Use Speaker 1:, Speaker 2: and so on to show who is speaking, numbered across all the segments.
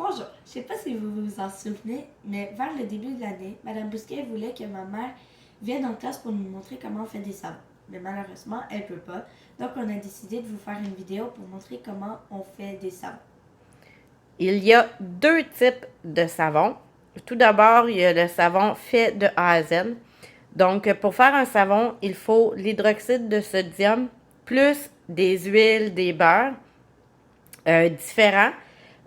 Speaker 1: Bonjour, je ne sais pas si vous vous en souvenez, mais vers le début de l'année, Madame Bousquet voulait que ma mère vienne en classe pour nous montrer comment on fait des savons. Mais malheureusement, elle ne peut pas, donc on a décidé de vous faire une vidéo pour montrer comment on fait des savons.
Speaker 2: Il y a deux types de savon. Tout d'abord, il y a le savon fait de A à Z. Donc, pour faire un savon, il faut l'hydroxyde de sodium plus des huiles, des beurres différents.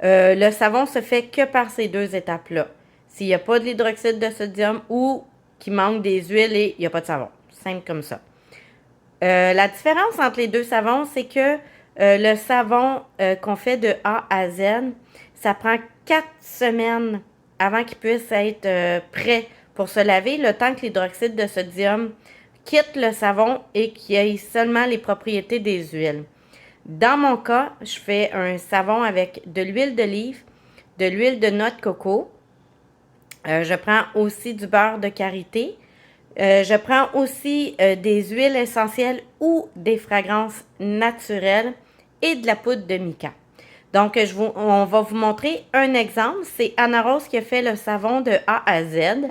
Speaker 2: Le savon se fait que par ces deux étapes-là. S'il n'y a pas de l'hydroxyde de sodium ou qu'il manque des huiles, il n'y a pas de savon. Simple comme ça. La différence entre les deux savons, c'est que le savon qu'on fait de A à Z, ça prend 4 semaines avant qu'il puisse être prêt pour se laver, le temps que l'hydroxyde de sodium quitte le savon et qu'il ait seulement les propriétés des huiles. Dans mon cas, je fais un savon avec de l'huile d'olive, de l'huile de noix de coco. Je prends aussi du beurre de karité. Je prends aussi des huiles essentielles ou des fragrances naturelles et de la poudre de mica. Donc, on va vous montrer un exemple. C'est Anna Rose qui a fait le savon de A à Z.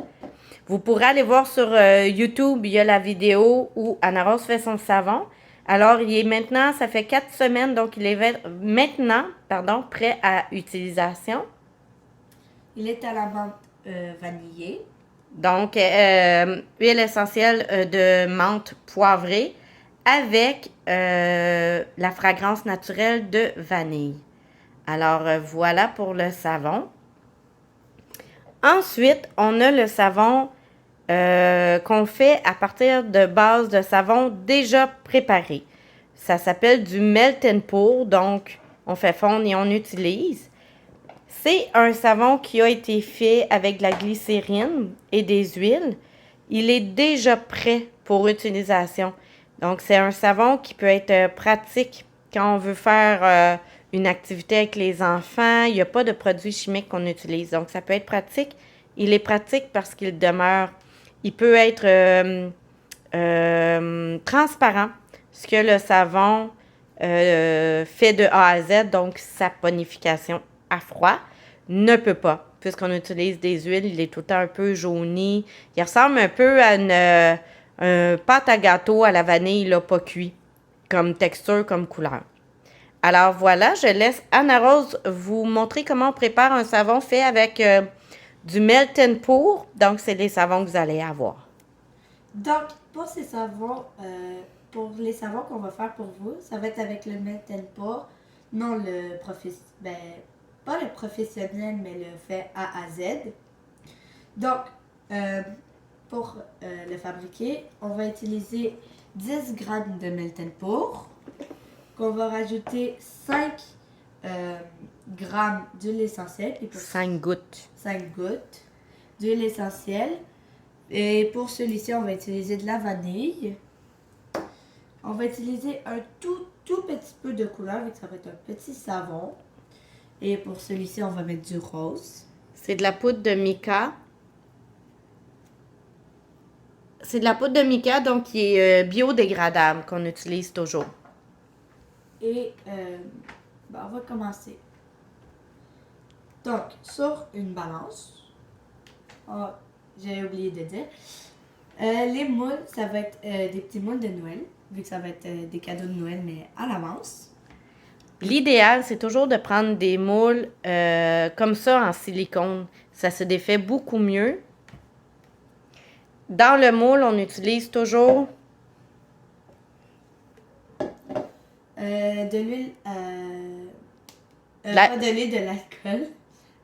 Speaker 2: Vous pourrez aller voir sur YouTube, il y a la vidéo où Anna Rose fait son savon. Alors, il est maintenant, ça fait 4 semaines, donc il est maintenant, prêt à utilisation.
Speaker 1: Il est à la menthe vanillée.
Speaker 2: Donc, huile essentielle de menthe poivrée avec la fragrance naturelle de vanille. Alors, voilà pour le savon. Ensuite, on a le savon qu'on fait à partir de bases de savon déjà préparées. Ça s'appelle du melt and pour, donc on fait fondre et on utilise. C'est un savon qui a été fait avec de la glycérine et des huiles. Il est déjà prêt pour utilisation. Donc, c'est un savon qui peut être pratique quand on veut faire une activité avec les enfants. Il n'y a pas de produits chimiques qu'on utilise. Donc, ça peut être pratique. Il est pratique parce qu'il demeure. Il peut être transparent, ce que le savon fait de A à Z, donc saponification à froid, ne peut pas. Puisqu'on utilise des huiles, il est tout le temps un peu jauni. Il ressemble un peu à une pâte à gâteau à la vanille, là, pas cuit, comme texture, comme couleur. Alors voilà, je laisse Anna Rose vous montrer comment on prépare un savon fait avec du melt and pour. Donc, c'est les savons que vous allez avoir.
Speaker 1: Donc, pour ces savons, pour les savons qu'on va faire pour vous, ça va être avec le melt and pour, non le pas le professionnel, mais le fait A à Z. Donc, pour le fabriquer, on va utiliser 10 grammes de melt and pour, qu'on va rajouter 5 grammes d'huile essentielle.
Speaker 2: 5 gouttes.
Speaker 1: 5 gouttes d'huile essentielle. Et pour celui-ci, on va utiliser de la vanille. On va utiliser un tout petit peu de couleur, vu que ça va être un petit savon. Et pour celui-ci, on va mettre du rose.
Speaker 2: C'est de la poudre de mica. C'est de la poudre de mica, donc qui est biodégradable, qu'on utilise toujours.
Speaker 1: Et on va commencer. Donc, sur une balance, j'ai oublié de dire, les moules, ça va être des petits moules de Noël, vu que ça va être des cadeaux de Noël, mais à l'avance.
Speaker 2: L'idéal, c'est toujours de prendre des moules comme ça en silicone. Ça se défait beaucoup mieux. Dans le moule, on utilise toujours
Speaker 1: de l'huile, pas de l'huile, de l'alcool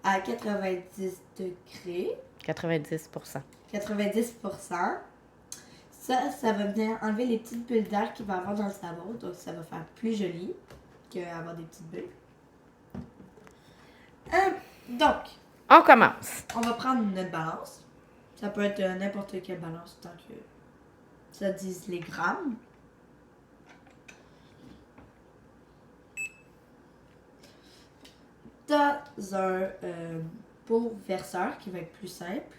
Speaker 1: à 90 degrés.
Speaker 2: 90%.
Speaker 1: 90%. Ça va venir enlever les petites bulles d'air qu'il va y avoir dans le savon. Donc, ça va faire plus joli qu'avoir des petites bulles. Donc,
Speaker 2: on commence.
Speaker 1: On va prendre notre balance. Ça peut être n'importe quelle balance tant que ça dise les grammes. Dans un pot verseur qui va être plus simple,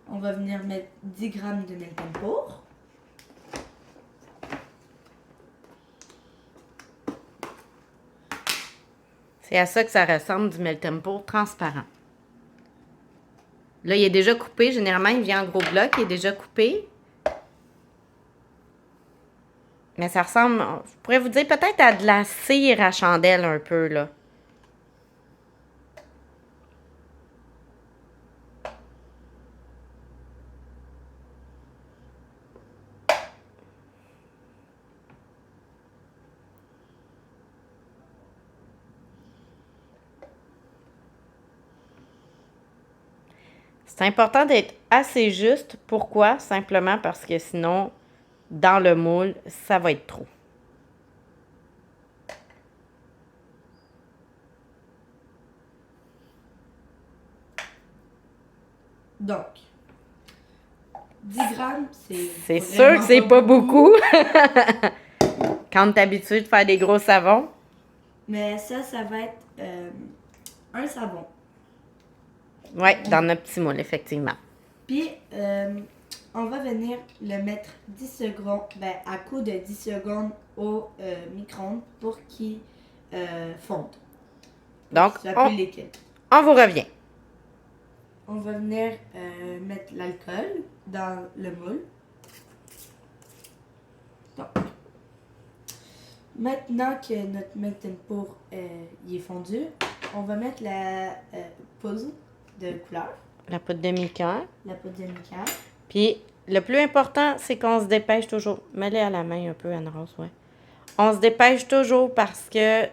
Speaker 1: on va venir mettre 10 grammes de melt and pour.
Speaker 2: C'est à ça que ça ressemble du Meltem Pour transparent. Là, il est déjà coupé. Généralement, il vient en gros bloc. Il est déjà coupé. Mais ça ressemble, je pourrais vous dire, peut-être à de la cire à chandelle un peu, là. C'est important d'être assez juste. Pourquoi? Simplement parce que sinon, dans le moule, ça va être trop.
Speaker 1: Donc, 10 grammes,
Speaker 2: c'est sûr que c'est pas beaucoup. Quand tu es habitué de faire des gros savons.
Speaker 1: Mais ça va être un savon.
Speaker 2: Oui, dans notre petit moule, effectivement.
Speaker 1: Puis, on va venir le mettre 10 secondes, à coup de 10 secondes au micro-ondes pour qu'il fonde.
Speaker 2: Donc, on vous revient.
Speaker 1: On va venir mettre l'alcool dans le moule. Donc, maintenant que notre Meltem Pour il est fondu, on va mettre la poudre de couleur.
Speaker 2: La poudre de mica.
Speaker 1: La poudre de mica.
Speaker 2: Puis, le plus important, c'est qu'on se dépêche toujours. Mets-les à la main un peu, Anne-Rose, ouais. On se dépêche toujours parce que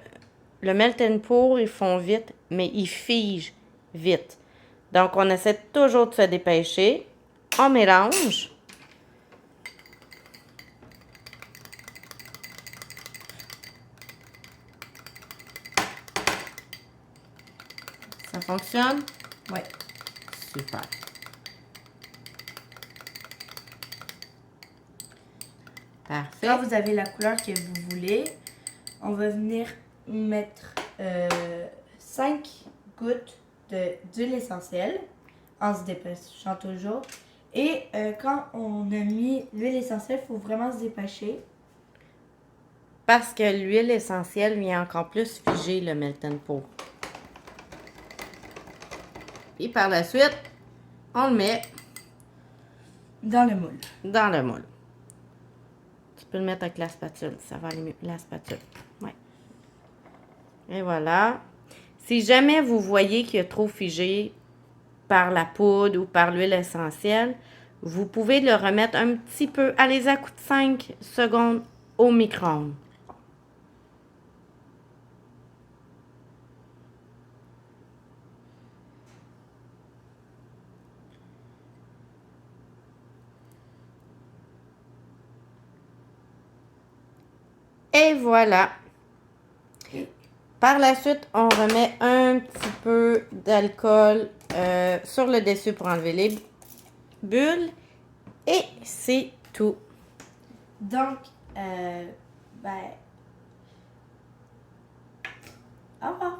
Speaker 2: le Meltem Pour, ils font vite, mais ils figent vite. Donc, on essaie toujours de se dépêcher. On mélange. Ça fonctionne?
Speaker 1: Oui.
Speaker 2: Super. Parfait.
Speaker 1: Quand vous avez la couleur que vous voulez, on va venir mettre 5 gouttes d'huile essentielle en se dépêchant toujours. Et quand on a mis l'huile essentielle, il faut vraiment se dépêcher.
Speaker 2: Parce que l'huile essentielle vient encore plus figer le Meltem Pour. Puis par la suite, on le met
Speaker 1: dans le moule.
Speaker 2: Dans le moule. Tu peux le mettre avec la spatule, ça va aller mieux. La spatule, ouais. Et voilà. Si jamais vous voyez qu'il y a trop figé par la poudre ou par l'huile essentielle, vous pouvez le remettre un petit peu, allez à coup de 5 secondes au micro-ondes. Et voilà. Par la suite, on remet un petit peu d'alcool sur le dessus pour enlever les bulles. Et c'est tout.
Speaker 1: Donc, au revoir.